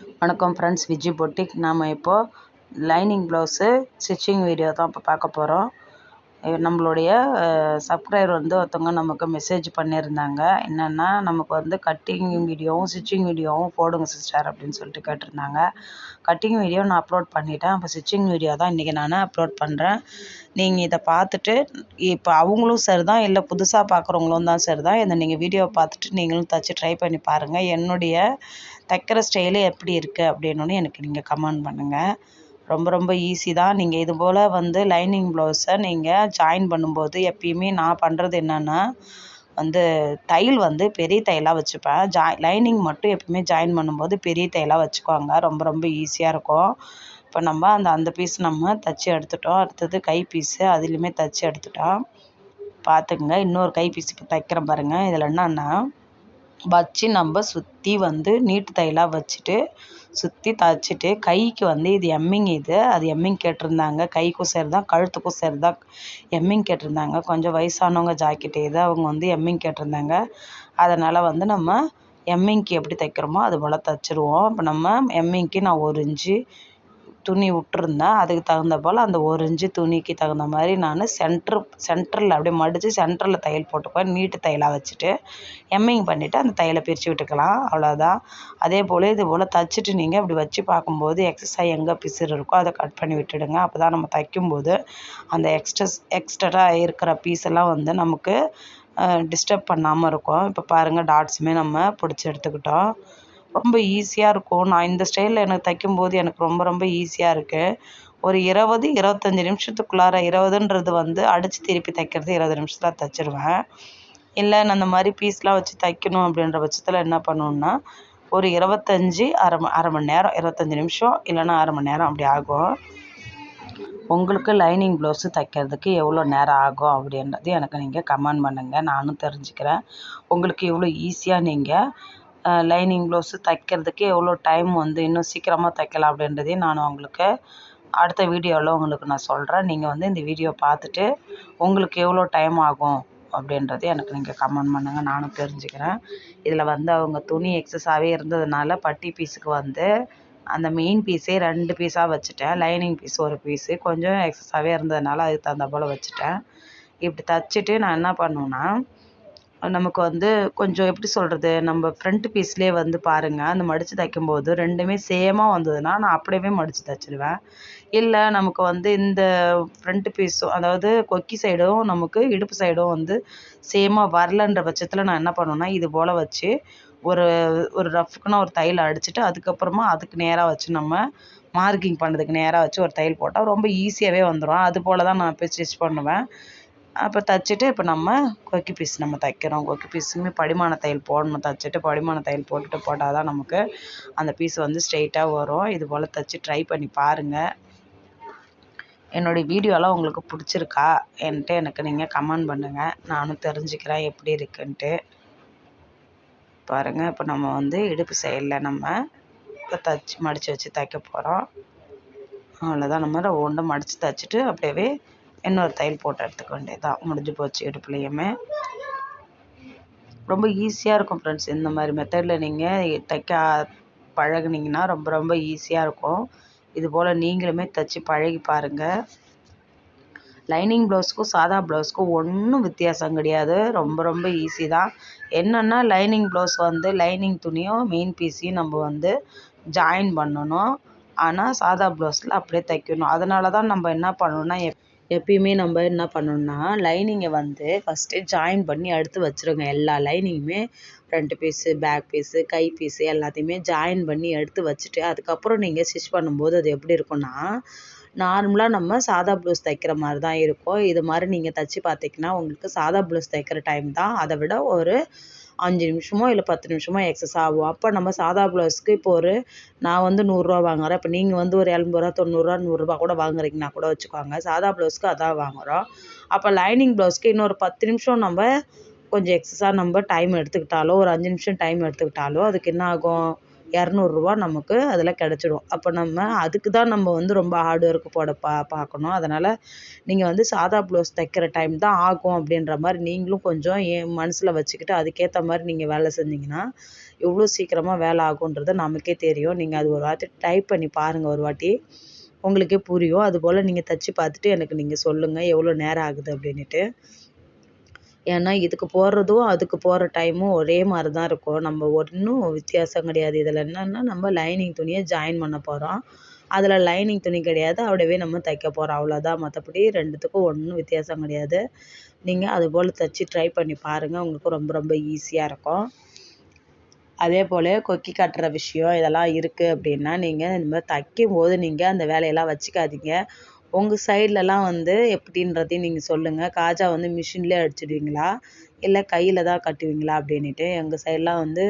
வணக்கம் friends, Viji boutique. நாம் இப்போது லைனிங் ப்ளவுஸு ஸ்டிச்சிங் வீடியோ தான் இப்போ பார்க்க போகிறோம். நம்மளுடைய சப்ஸ்கிரைபர் ஒருத்தவங்க நமக்கு மெசேஜ் பண்ணியிருந்தாங்க. என்னென்னா, நமக்கு கட்டிங் வீடியோவும் ஸ்டிச்சிங் வீடியோவும் போடுங்க சிஸ்டர் அப்படின்னு சொல்லிட்டு கேட்டிருந்தாங்க. கட்டிங் வீடியோ நான் அப்லோட் பண்ணிட்டேன். அப்போ ஸ்டிச்சிங் வீடியோ தான் இன்றைக்கி நான் அப்லோட் பண்ணுறேன். நீங்கள் இதை பார்த்துட்டு இப்போ அவங்களும் சரி தான், இல்லை புதுசாக பார்க்குறவங்களும் தான் சரி தான், இந்த நீங்கள் வீடியோவை பார்த்துட்டு நீங்களும் தைச்சி ட்ரை பண்ணி பாருங்கள். என்னுடைய தைக்கிற ஸ்டைலு எப்படி இருக்குது அப்படின்னு எனக்கு நீங்கள் கமெண்ட் பண்ணுங்கள். ரொம்ப ஈஸி தான். நீங்கள் இது போல் லைனிங் ப்ளவுஸை நீங்கள் ஜாயின் பண்ணும்போது எப்பயுமே நான் பண்ணுறது என்னென்னா தையல் பெரிய தையலாக வச்சுப்பேன். லைனிங் மட்டும் எப்பயுமே ஜாயின் பண்ணும்போது பெரிய தையலாக வச்சுக்குவாங்க. ரொம்ப ஈஸியாக இருக்கும். இப்போ நம்ம அந்த பீஸ் நம்ம தைச்சி எடுத்துட்டோம். அடுத்தது கை பீஸு அதுலேயுமே தைச்சி எடுத்துட்டோம். பார்த்துக்குங்க. இன்னொரு கை பீஸ் இப்போ தைக்கிறேன் பாருங்கள். இதில் என்னென்னா வச்சு நம்ம சுற்றி நீட்டு தையலாக வச்சுட்டு சுற்றி தைச்சிட்டு கைக்கு இது எம்மிங், அது எம்மிங் கேட்டிருந்தாங்க. கைக்கும் சரி தான், கழுத்துக்கும் சரி தான் எம்மிங் கேட்டிருந்தாங்க. கொஞ்சம் வயசானவங்க ஜாக்கெட்டு இது, அவங்க எம்மிங் கேட்டிருந்தாங்க. அதனால் நம்ம எம்மிங்க்கு எப்படி தைக்கிறோமோ அது போல் தைச்சிருவோம். இப்போ நம்ம எம்மிங்க்கு நான் 1 இன்ச்சு துணி விட்டுருந்தேன். அதுக்கு தகுந்த போல் அந்த 1 இன்ச்சு துணிக்கு தகுந்த மாதிரி நான் சென்டரில் அப்படியே மடித்து சென்டரில் தையல் போட்டுக்குவேன். நீட்டு தையலாக வச்சுட்டு எம்மிங் பண்ணிவிட்டு அந்த தையலை பிரித்து விட்டுக்கலாம். அவ்வளோதான். அதே போல் இது போல் தைச்சிட்டு நீங்கள் இப்படி வச்சு பார்க்கும்போது எக்ஸஸாக எங்கே பிசுறு இருக்கோ அதை கட் பண்ணி விட்டுடுங்க. அப்போ தான் நம்ம தைக்கும்போது அந்த எக்ஸ்ட்ரா இருக்கிற பீஸெல்லாம் நமக்கு டிஸ்டர்ப் பண்ணாமல் இருக்கும். இப்போ பாருங்கள், டாட்ஸுமே நம்ம பிடிச்சி எடுத்துக்கிட்டோம். ரொம்ப ஈஸியாக இருக்கும். நான் இந்த ஸ்டைலில் எனக்கு தைக்கும்போது எனக்கு ரொம்ப ஈஸியாக இருக்குது. ஒரு 20-25 நிமிஷத்துக்குள்ளார, 20ன்றது அடித்து திருப்பி தைக்கிறது 20 நிமிஷத்தில் தைச்சிருவேன். இல்லை நான் அந்த மாதிரி பீஸ்லாம் வச்சு தைக்கணும் அப்படின்ற பட்சத்தில் என்ன பண்ணணுன்னா ஒரு 25 அரை மணி நேரம், 25 நிமிஷம் இல்லைன்னா அரை மணி நேரம் அப்படி ஆகும். உங்களுக்கு லைனிங் ப்ளவுஸு தைக்கிறதுக்கு எவ்வளோ நேரம் ஆகும் அப்படின்றது எனக்கு நீங்கள் கமெண்ட் பண்ணுங்கள். நானும் தெரிஞ்சுக்கிறேன். உங்களுக்கு எவ்வளோ ஈஸியாக நீங்கள் லைனிங் ப்ளவுஸு தைக்கிறதுக்கு எவ்வளோ டைம் இன்னும் சீக்கிரமாக தைக்கலாம் அப்படின்றதையும் நான் உங்களுக்கு அடுத்த வீடியோவில் உங்களுக்கு நான் சொல்கிறேன். நீங்கள் இந்த வீடியோ பார்த்துட்டு உங்களுக்கு எவ்வளோ டைம் ஆகும் அப்படின்றது எனக்கு நீங்கள் கமெண்ட் பண்ணுங்கள். நானும் தெரிஞ்சுக்கிறேன். இதில் அவங்க துணி எக்ஸஸாகவே இருந்ததுனால பட்டி பீஸுக்கு அந்த மெயின் பீஸே 2 பீஸாக வச்சுட்டேன். லைனிங் பீஸ் 1 பீஸு கொஞ்சம் எக்ஸஸாகவே இருந்ததுனால அதுக்கு தகுந்த போல் வச்சுட்டேன். இப்படி தைச்சிட்டு நான் என்ன பண்ணுவேன்னா, நமக்கு கொஞ்சம் எப்படி சொல்கிறது, நம்ம ஃப்ரண்ட் பீஸ்லேயே பாருங்கள், அந்த மடித்து தைக்கும்போது 2மே சேமாக வந்ததுன்னா நான் அப்படியே மடித்து தைச்சிடுவேன். இல்லை நமக்கு இந்த ஃப்ரண்ட் பீஸும் அதாவது கொக்கி சைடும் நமக்கு இடுப்பு சைடும் சேமாக வரலன்ற பட்சத்தில் நான் என்ன பண்ணுவேன்னா, இது போல் வச்சு ஒரு ரஃப்க்குன்னு ஒரு தையல் அடிச்சுட்டு அதுக்கப்புறமா அதுக்கு நேராக வச்சு நம்ம மார்க்கிங் பண்ணதுக்கு நேராக வச்சு ஒரு தையல் போட்டால் ரொம்ப ஈஸியாகவே வந்துடும். அது போல் தான் நான் இப்போ ஸ்டிச் பண்ணுவேன். அப்போ தைச்சிட்டு இப்போ நம்ம கொக்கி பீஸ் நம்ம தைக்கிறோம். கொக்கி பீஸுமே படிமான தையல் போடணும். தைச்சிட்டு படிமான தையல் போட்டால் தான் நமக்கு அந்த பீஸ் ஸ்ட்ரெயிட்டாக வரும். இது போல் தைச்சி ட்ரை பண்ணி பாருங்கள். என்னுடைய வீடியோலாம் உங்களுக்கு பிடிச்சிருக்கா என்ட்டு எனக்கு நீங்கள் கமெண்ட் பண்ணுங்கள். நானும் தெரிஞ்சுக்கிறேன் எப்படி இருக்குன்ட்டு. பாருங்கள், இப்போ நம்ம இடுப்பு சைடில் நம்ம இப்போ மடித்து வச்சு தைக்க போகிறோம். அவ்வளோதான். நம்ம ஒன்று மடித்து தைச்சிட்டு அப்படியே இன்னொரு தையல் போட்டு எடுத்துக்க வேண்டியதுதான். முடிஞ்சு போச்சு. இடுப்புலையுமே ரொம்ப ஈஸியாக இருக்கும் ஃப்ரெண்ட்ஸ். இந்த மாதிரி மெத்தடில் நீங்கள் தைக்க பழகுனீங்கன்னா ரொம்ப ஈஸியாக இருக்கும். இது போல் நீங்களுமே தைச்சி பழகி பாருங்கள். லைனிங் ப்ளவுஸுக்கும் சாதா ப்ளவுஸுக்கும் ஒன்றும் வித்தியாசம் கிடையாது. ரொம்ப ஈஸி தான். என்னென்னா லைனிங் ப்ளவுஸ் லைனிங் துணியும் மெயின் பீஸையும் நம்ம ஜாயின் பண்ணணும். ஆனால் சாதா ப்ளவுஸில் அப்படியே தைக்கணும். அதனால தான் நம்ம என்ன பண்ணணும்னா, எப்பயுமே நம்ம என்ன பண்ணணும்னா லைனிங்கை ஃபஸ்ட்டு ஜாயின் பண்ணி எடுத்து வச்சுருங்க. எல்லா லைனிங்குமே ஃப்ரண்ட் பீஸு, பேக் பீஸு, கை பீஸு எல்லாத்தையுமே ஜாயின் பண்ணி எடுத்து வச்சுட்டு அதுக்கப்புறம் நீங்கள் ஸ்டிச் பண்ணும்போது அது எப்படி இருக்குன்னா, நார்மலாக நம்ம சாதா ப்ளவுஸ் தைக்கிற மாதிரி தான் இருக்கும். இது மாதிரி நீங்கள் தைச்சி பார்த்தீங்கன்னா உங்களுக்கு சாதா ப்ளவுஸ் தைக்கிற டைம் தான் அதை விட ஒரு 5 நிமிஷமோ இல்லை 10 நிமிஷமோ எக்ஸஸ் ஆகும். அப்போ நம்ம சாதா ப்ளவுஸ்க்கு இப்போ நான் 100 வாங்குகிறேன். இப்போ நீங்கள் ஒரு 80 90 100 கூட வாங்குறீங்கன்னா கூட வச்சுக்கோங்க. சாதா ப்ளவுஸ்க்கு அதான் வாங்குகிறோம். அப்போ லைனிங் ப்ளவுஸ்க்கு இன்னொரு 10 நிமிஷம் நம்ம கொஞ்சம் எக்ஸஸாக நம்ம டைம் எடுத்துக்கிட்டாலோ ஒரு 5 நிமிஷம் டைம் எடுத்துக்கிட்டாலோ அதுக்கு என்ன ஆகும், இரநூறுவா நமக்கு அதில் கிடச்சிடும். அப்போ நம்ம அதுக்கு தான் நம்ம வந்து ரொம்ப ஹார்ட் ஒர்க் போட பார்க்கணும். அதனால் நீங்கள் வந்து சாதா ப்ளவுஸ் தைக்கிற டைம் தான் ஆகும் அப்படின்ற மாதிரி நீங்களும் கொஞ்சம் மனசில் வச்சுக்கிட்டு அதுக்கேற்ற மாதிரி நீங்கள் வேலை செஞ்சிங்கன்னா எவ்வளோ சீக்கிரமாக வேலை ஆகுன்றது நமக்கே தெரியும். நீங்கள் அது ஒரு வாட்டி டைப் பண்ணி பாருங்கள், ஒரு வாட்டி உங்களுக்கே புரியும். அதுபோல் நீங்கள் தைச்சி பார்த்துட்டு எனக்கு நீங்கள் சொல்லுங்கள் எவ்வளோ நேரம் ஆகுது அப்படின்ட்டு. ஏன்னா இதுக்கு போடுறதும் அதுக்கு போடுற டைமும் ஒரே மாதிரி தான் இருக்கும். நம்ம ஒன்றும் வித்தியாசம் கிடையாது. இதில் என்னென்னா நம்ம லைனிங் துணியை ஜாயின் பண்ண போகிறோம். அதில் லைனிங் துணி கிடையாது, அப்படியே நம்ம தைக்க போகிறோம், அவ்வளோதான். மற்றபடி ரெண்டுத்துக்கும் ஒன்றும் வித்தியாசம் கிடையாது. நீங்கள் அதுபோல் தைச்சி ட்ரை பண்ணி பாருங்கள், உங்களுக்கு ரொம்ப ரொம்ப ஈஸியாக இருக்கும். அதே போல் கொக்கி கட்டுற விஷயம் இதெல்லாம் இருக்குது அப்படின்னா நீங்கள் இந்த மாதிரி தைக்கும்போது நீங்கள் அந்த வேலையெல்லாம் வச்சுக்காதீங்க. உங்கள் சைட்லலாம் வந்து எப்படின்றதையும் நீங்கள் சொல்லுங்கள். காஜா வந்து மிஷின்லேயே அடிச்சிடுவீங்களா இல்லை கையில் தான் கட்டுவீங்களா அப்படின்ட்டு. எங்கள் சைட்லாம் வந்து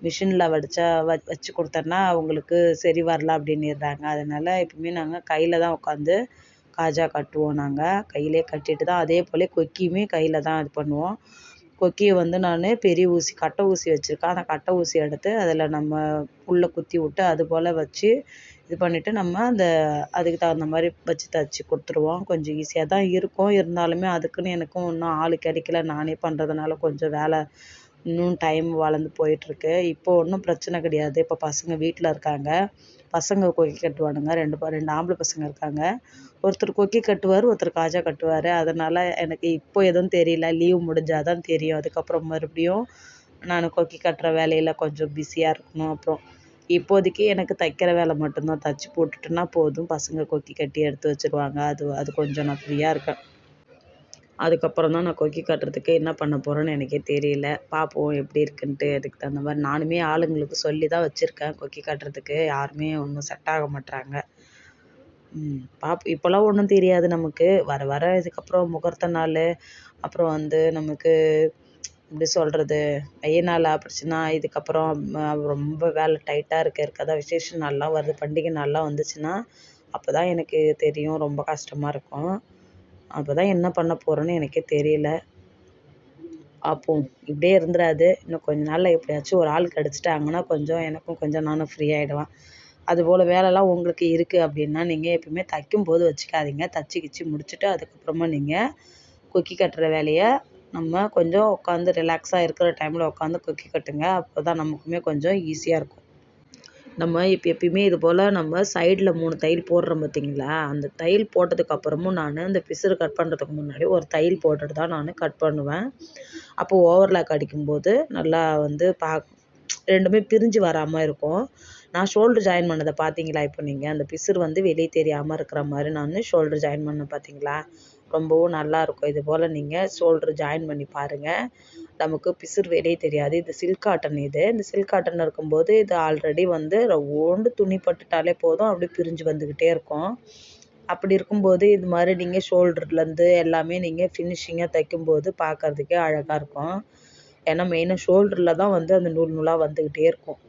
மிஷினில் வச்சு கொடுத்தோன்னா அவங்களுக்கு சரி வரல அப்படின்னுறாங்க. அதனால் எப்பவுமே நாங்கள் கையில் தான் உட்காந்து காஜா கட்டுவோம். நாங்கள் கையிலே கட்டிட்டு தான், அதே போல் கொக்கியுமே கையில் தான் இது பண்ணுவோம். கொக்கியை வந்து நான் பெரிய ஊசி கட்டை ஊசி வச்சுருக்கேன். அந்த கட்டை ஊசி எடுத்து அதில் நம்ம உள்ளே குத்தி விட்டு அது போல் வச்சு இது பண்ணிவிட்டு நம்ம அதுக்கு தகுந்த மாதிரி வச்சு தைச்சி கொடுத்துருவோம். கொஞ்சம் ஈஸியாக தான் இருக்கும். இருந்தாலுமே அதுக்குன்னு எனக்கும் இன்னும் ஆள் கிடைக்கல. நானே பண்ணுறதுனால கொஞ்சம் வேலை இன்னும் டைம் வளர்ந்து போயிட்டுருக்கு. இப்போ ஒன்றும் பிரச்சனை கிடையாது. இப்போ பசங்க வீட்டில் இருக்காங்க. பசங்க கொக்கி கட்டுவானுங்க. ரெண்டு ஆம்பளை பசங்க இருக்காங்க. ஒருத்தர் கொக்கி கட்டுவார், ஒருத்தர் காஜா கட்டுவார். அதனால் எனக்கு இப்போ எதுவும் தெரியல. லீவ் முடிஞ்சால் தான் தெரியும். அதுக்கப்புறம் மறுபடியும் நான் கொக்கி கட்டுற வேலையில் கொஞ்சம் பிஸியாக இருக்கணும். அப்புறம் இப்போதைக்கு எனக்கு தைக்கிற வேலை மட்டும்தான். தைச்சி போட்டுட்டுனா போதும், பசங்க கொக்கி கட்டி எடுத்து வச்சுருவாங்க. அது கொஞ்சம் நான் ஃப்ரீயாக இருக்கேன். அதுக்கப்புறம் தான் நான் கொக்கி கட்டுறதுக்கு என்ன பண்ண போகிறேன்னு எனக்கே தெரியல. பார்ப்போம் எப்படி இருக்குன்ட்டு. அதுக்கு தகுந்த மாதிரி நானுமே ஆளுங்களுக்கு சொல்லி தான் வச்சுருக்கேன் கொக்கி கட்டுறதுக்கு. யாருமே ஒன்றும் செட் ஆக மாட்றாங்க. இப்போலாம் ஒன்றும் தெரியாது நமக்கு. வர வர இதுக்கப்புறம் முகூர்த்த நாள், அப்புறம் வந்து நமக்கு எப்படி சொல்கிறது, மைய நாள் ஆப்பிடுச்சுன்னா இதுக்கப்புறம் ரொம்ப வேலை டைட்டாக இருக்க தான் விசேஷ நாள்லாம் வருது, பண்டிகை நாள்லாம் வந்துச்சுன்னா அப்போ தான் எனக்கு தெரியும். ரொம்ப கஷ்டமாக இருக்கும். அப்போ தான் என்ன பண்ண போகிறேன்னு எனக்கே தெரியல. அப்போ இப்படியே இருந்துடாது. இன்னும் கொஞ்ச நாளில் எப்படியாச்சும் ஒரு ஆள் கிடச்சிட்டாங்கன்னா கொஞ்சம் எனக்கும் கொஞ்சம் நானும் ஃப்ரீ ஆகிடுவேன். அதுபோல் வேலைலாம் உங்களுக்கு இருக்குது அப்படின்னா நீங்கள் எப்பவுமே தைக்கும்போது வச்சுக்காதீங்க. தச்சு கிச்சு முடிச்சுட்டு அதுக்கப்புறமா நீங்கள் கொக்கி கட்டுற வேலையை நம்ம கொஞ்சம் உட்காந்து ரிலாக்ஸாக இருக்கிற டைமில் உட்காந்து கொக்கி கட்டுங்க. அப்போ தான் நமக்குமே கொஞ்சம் ஈஸியாக இருக்கும். நம்ம எப்பயுமே இது போல் நம்ம சைடில் 3 தையல் போடுறோம் பார்த்தீங்களா, அந்த தையல் போட்டதுக்கப்புறமும் நான் அந்த பிசுறு கட் பண்ணுறதுக்கு முன்னாடி ஒரு தையல் போட்டுட்டு தான் நான் கட் பண்ணுவேன். அப்போது ஓவர்லாக் அடிக்கும்போது நல்லா வந்து ரெண்டுமே பிரிஞ்சு வராமல் இருக்கும். நான் ஷோல்டர் ஜாயின் பண்ணதை பார்த்தீங்களா? இப்போ நீங்கள் அந்த பிசுறு வந்து வெளியே தெரியாமல் இருக்கிற மாதிரி நான் ஷோல்டர் ஜாயின் பண்ணேன் பார்த்தீங்களா? ரொம்பவும் நல்லாயிருக்கும். இது போல் நீங்கள் ஷோல்டர் ஜாயின் பண்ணி பாருங்கள். நமக்கு பிசுறு வெளியே தெரியாது. இது சில்க் காட்டன். இந்த சில்க் காட்டன் இருக்கும்போது இது ஆல்ரெடி வந்து ரவோண்டு துணி பட்டுட்டாலே போதும், அப்படியே பிரிஞ்சு வந்துக்கிட்டே இருக்கும். அப்படி இருக்கும்போது இது மாதிரி நீங்கள் ஷோல்டர்லேருந்து எல்லாமே நீங்கள் ஃபினிஷிங்காக தைக்கும்போது பார்க்குறதுக்கே அழகாக இருக்கும். ஏன்னா மெயினாக ஷோல்டரில் தான் வந்து அந்த நூல் நூலாக வந்துக்கிட்டே இருக்கும்.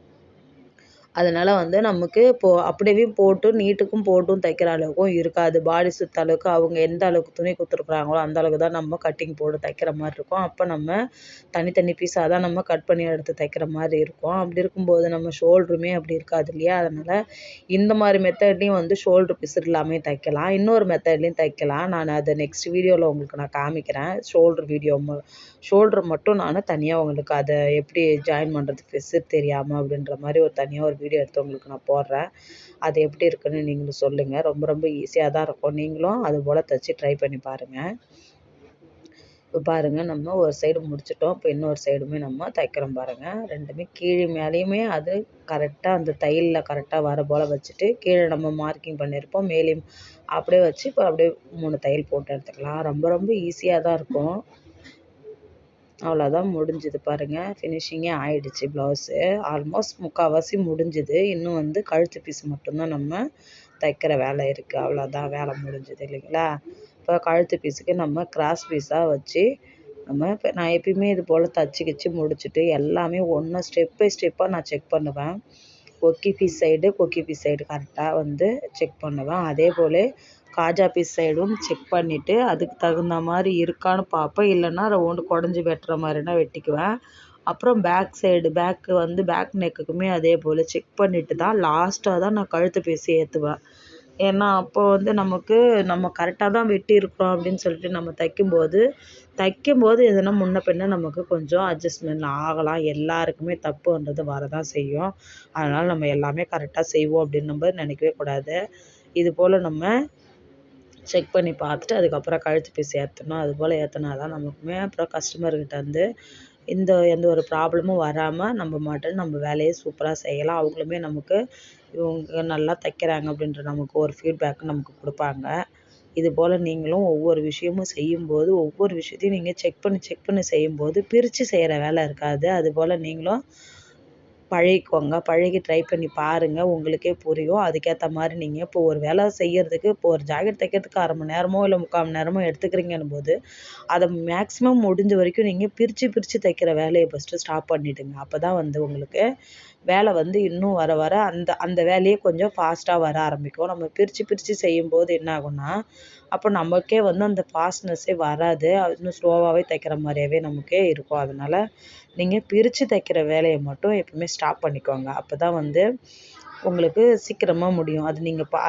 அதனால் வந்து நமக்கு அப்படியே போட்டு நீட்டுக்கும் போட்டும் தைக்கிற அளவுக்கும் இருக்காது. பாடி சுத்த அளவுக்கு அவங்க எந்த அளவுக்கு துணி கொடுத்துருக்குறாங்களோ அந்த அளவுக்கு தான் நம்ம கட்டிங் போட்டு தைக்கிற மாதிரி இருக்கும். அப்போ நம்ம தனித்தனி பீஸாக தான் நம்ம கட் பண்ணி எடுத்து தைக்கிற மாதிரி இருக்கும். அப்படி இருக்கும்போது நம்ம ஷோல்டருமே அப்படி இருக்காது இல்லையா? அதனால் இந்த மாதிரி மெத்தட்லேயும் வந்து ஷோல்டர் பிசுறு இல்லாமல் தைக்கலாம். இன்னொரு மெத்தட்லேயும் தைக்கலாம். நான் அதை நெக்ஸ்ட் வீடியோவில் உங்களுக்கு நான் காமிக்கிறேன். ஷோல்டர் மட்டும் நான் தனியாக உங்களுக்கு அதை எப்படி ஜாயின் பண்ணுறது பிசுறு தெரியாமல் அப்படின்ற மாதிரி தனியாக ஒரு வீடியோ எடுத்து உங்களுக்கு நான் போடுறேன். அது எப்படி இருக்குன்னு நீங்களும் சொல்லுங்கள். ரொம்ப ரொம்ப ஈஸியாக தான் இருக்கும். நீங்களும் அதுபோல் தைச்சி ட்ரை பண்ணி பாருங்கள். இப்போ பாருங்கள், நம்ம ஒரு சைடு முடிச்சிட்டோம். இப்போ இன்னொரு சைடுமே நம்ம தைக்கிறோம் பாருங்கள். ரெண்டுமே கீழே மேலேயுமே அது கரெக்டாக அந்த தையலில் கரெக்டாக வர போல் வச்சுட்டு கீழே நம்ம மார்க்கிங் பண்ணியிருப்போம், மேலேயும் அப்படியே வச்சு இப்போ அப்படியே 3 தையல் போட்டு எடுத்துக்கலாம். ரொம்ப ரொம்ப ஈஸியாக தான் இருக்கும். அவ்வளோதான், முடிஞ்சுது பாருங்கள். ஃபினிஷிங்கே ஆகிடுச்சு. ப்ளவுஸு ஆல்மோஸ்ட் முக்கால்வாசி முடிஞ்சுது. இன்னும் வந்து கழுத்து பீஸ் மட்டும்தான் நம்ம தைக்கிற வேலை இருக்குது. அவ்வளோதான், வேலை முடிஞ்சுது இல்லைங்களா? இப்போ கழுத்து பீஸுக்கு நம்ம கிராஸ் பீஸாக வச்சு இப்போ நான் எப்பயுமே இது போல் தச்சு கிச்சு முடிச்சுட்டு எல்லாமே ஒன்று ஸ்டெப் பை ஸ்டெப்பாக நான் செக் பண்ணுவேன். கொக்கி பீஸ் சைடு கரெக்டாக வந்து செக் பண்ணுவேன். அதே போல் காஜா பீஸ் சைடும் செக் பண்ணிவிட்டு அதுக்கு தகுந்த மாதிரி இருக்கான்னு பார்ப்பேன். இல்லைன்னா ரவுண்டு குடஞ்சி வெட்டுற மாதிரினா வெட்டிக்குவேன். அப்புறம் பேக்கு வந்து பேக் நெக்குக்குமே அதே போல் செக் பண்ணிவிட்டு தான் லாஸ்ட்டாக தான் நான் கழுத்து பீஸ் ஏற்றுவேன். ஏன்னா அப்போ வந்து நமக்கு நம்ம கரெக்டாக தான் வெட்டியிருக்கிறோம் அப்படின்னு சொல்லிட்டு நம்ம தைக்கும்போது எதுனா முன்ன பின்ன நமக்கு கொஞ்சம் அட்ஜஸ்ட்மெண்ட் ஆகலாம். எல்லாருக்குமே தப்புன்றது வரதான் செய்யும். அதனால் நம்ம எல்லாமே கரெக்டாக செய்வோம் அப்படின்னு நம்ம நினைக்கவே கூடாது. இது போல் நம்ம செக் பண்ணி பார்த்துட்டு அதுக்கப்புறம் கழுத்து பீஸ் ஏற்றணும். அதுபோல் ஏற்றினா தான் நமக்குமே அப்புறம் கஸ்டமர்கிட்ட வந்து எந்த ஒரு ப்ராப்ளமும் வராமல் நம்ம மாட்டும் நம்ம வேலையை சூப்பராக செய்யலாம். அவங்களுமே நமக்கு இவங்க நல்லா தைக்கிறாங்க அப்படின்ற நமக்கு ஒரு ஃபீட்பேக் நமக்கு கொடுப்பாங்க. இதுபோல் நீங்களும் ஒவ்வொரு விஷயமும் செய்யும்போது ஒவ்வொரு விஷயத்தையும் நீங்கள் செக் பண்ணி செய்யும்போது பிரித்து செய்கிற வேலை இருக்காது. அதுபோல் நீங்களும் பழகிக்கோங்க. பழகி ட்ரை பண்ணி பாருங்கள். உங்களுக்கே புரியும். அதுக்கேற்ற மாதிரி நீங்கள் இப்போ ஒரு வேலை செய்கிறதுக்கு இப்போ ஒரு ஜாக்கெட் தைக்கிறதுக்கு 1/2 மணி நேரமோ இல்லை 3/4 மணி நேரமோ எடுத்துக்கிறீங்கன்னும் போது அதை மேக்ஸிமம் முடிஞ்ச வரைக்கும் நீங்கள் பிரித்து தைக்கிற வேலையை ஃபஸ்ட்டு ஸ்டாப் பண்ணிவிடுங்க. அப்போ தான் வந்து உங்களுக்கு வேலை வந்து இன்னும் வர வர அந்த வேலையே கொஞ்சம் ஃபாஸ்ட்டாக வர ஆரம்பிக்கும். நம்ம பிரித்து செய்யும்போது என்ன ஆகும்னா அப்போ நமக்கே வந்து அந்த ஃபாஸ்ட்னஸ்ஸே வராது. இன்னும் ஸ்லோவாகவே தைக்கிற மாதிரியாவே நமக்கே இருக்கும். அதனால் நீங்கள் பிரித்து தைக்கிற வேலையை மட்டும் எப்பவுமே ஸ்டாப் பண்ணிக்கோங்க. அப்போ தான் வந்து உங்களுக்கு சீக்கிரமாக முடியும்.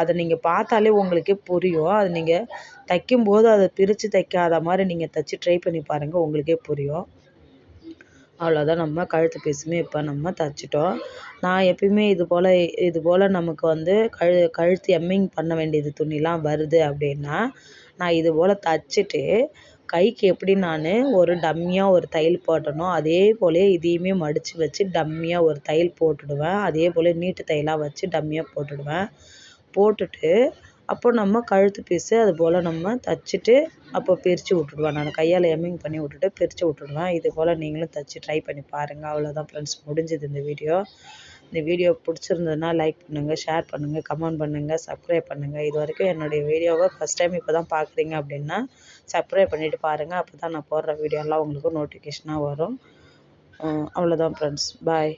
அதை நீங்கள் பார்த்தாலே உங்களுக்கே புரியும். அது நீங்கள் தைக்கும்போது அதை பிரித்து தைக்காத மாதிரி நீங்கள் தைச்சி ட்ரை பண்ணி பாருங்கள். உங்களுக்கே புரியும். அவ்வளோதான், நம்ம கழுத்து பீஸுமே இப்போ நம்ம தைச்சிட்டோம். நான் எப்பயுமே இது போல் நமக்கு வந்து கழுத்து எம்மிங் பண்ண வேண்டியது துணிலாம் வருது அப்படின்னா நான் இது போல் தைச்சிட்டு கைக்கு எப்படி நான் ஒரு டம்மியாக ஒரு தையல் போட்டனோ அதே போல் இதையுமே மடித்து வச்சு டம்மியாக ஒரு தையல் போட்டுடுவேன். அதே போல் நீட்டு தையலாக வச்சு டம்மியாக போட்டுடுவேன். போட்டுட்டு அப்போ நம்ம கழுத்து பீஸு அது போல் நம்ம தைச்சிட்டு அப்போ பிரித்து விட்டுடுவேன். நான் கையால் எம்மிங் பண்ணி விட்டுட்டு பிரித்து விட்டுடுவேன். இது போல் நீங்களும் தைச்சி ட்ரை பண்ணி பாருங்கள். அவ்வளோதான் ஃப்ரெண்ட்ஸ், முடிஞ்சது இந்த வீடியோ. இந்த வீடியோ பிடிச்சிருந்ததுன்னா லைக் பண்ணுங்கள், ஷேர் பண்ணுங்கள், கமெண்ட் பண்ணுங்கள், சப்ஸ்கிரைப் பண்ணுங்கள். இது வரைக்கும் என்னுடைய வீடியோவை ஃபஸ்ட் டைம் இப்போ தான் பார்க்குறீங்க அப்படின்னா சப்ஸ்கிரைப் பண்ணிவிட்டு பாருங்கள். அப்போ தான் நான் போடுற வீடியோலாம் உங்களுக்கு நோட்டிஃபிகேஷனாக வரும். அவ்வளோதான் ஃப்ரெண்ட்ஸ், பாய்.